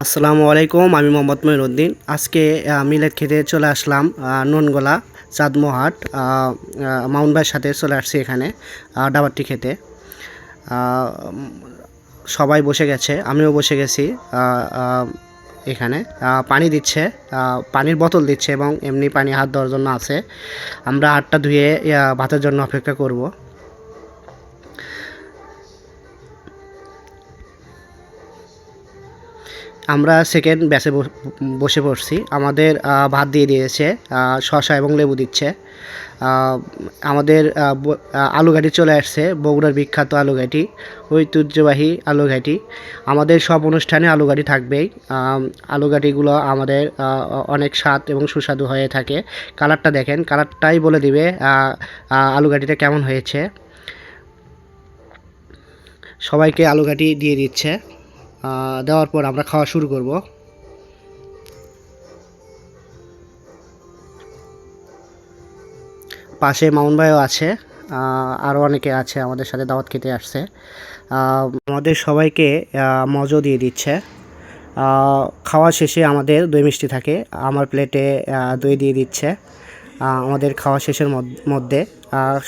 আসসালামু আলাইকুম, আমি মোহাম্মদ মঈনুদ্দিন। আজকে মিলেট খেতে চলে আসলাম ননগোলা চাঁদমোহাট। মামুন ভাইয়ের সাথে চলে আসছি এখানে ডাবারটি খেতে। সবাই বসে গেছে, আমিও বসে গেছি। এখানে পানি দিচ্ছে, পানির বোতল দিচ্ছে এবং এমনি পানি হাত ধোয়ার জন্য আছে। আমরা হাতটা ধুয়ে ভাতের জন্য অপেক্ষা করব। আমরা সেকেন্ড ব্যাচে বসে পড়ছি। আমাদের ভাত দিয়ে দিয়েছে, শসা এবং লেবু দিচ্ছে। আমাদের আলুঘাটি চলে আসছে, বগুড়ার বিখ্যাত আলুঘাটি, ঐতিহ্যবাহী আলুঘাটি। আমাদের সব অনুষ্ঠানে আলুঘাটি থাকবেই। আলুঘাটিগুলো আমাদের অনেক স্বাদ এবং সুস্বাদু হয়ে থাকে। কালারটা দেখেন, কালারটাই বলে দিবে আলুঘাটিটা কেমন হয়েছে। সবাইকে আলুঘাটি দিয়ে দিচ্ছে। দেওয়ার পর আমরা খাওয়া শুরু করব। পাশে মামুন ভাইও আছে, আরও অনেকে আছে আমাদের সাথে দাওয়াত খেতে আসছে। আমাদের সবাইকে মজও দিয়ে দিচ্ছে। খাওয়া শেষে আমাদের দই মিষ্টি থাকে, আমার প্লেটে দই দিয়ে দিচ্ছে। আমাদের খাওয়া শেষের মধ্যে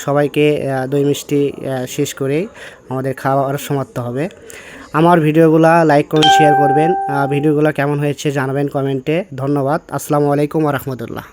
সবাইকে দই মিষ্টি শেষ করেই আমাদের খাওয়ার সমাপ্ত হবে। আমার ভিডিওগুলো লাইক কমেন্ট শেয়ার করবেন। ভিডিওগুলো কেমন হয়েছে জানাবেন কমেন্টে। ধন্যবাদ। আসসালামু আলাইকুম ওয়া রাহমাতুল্লাহ।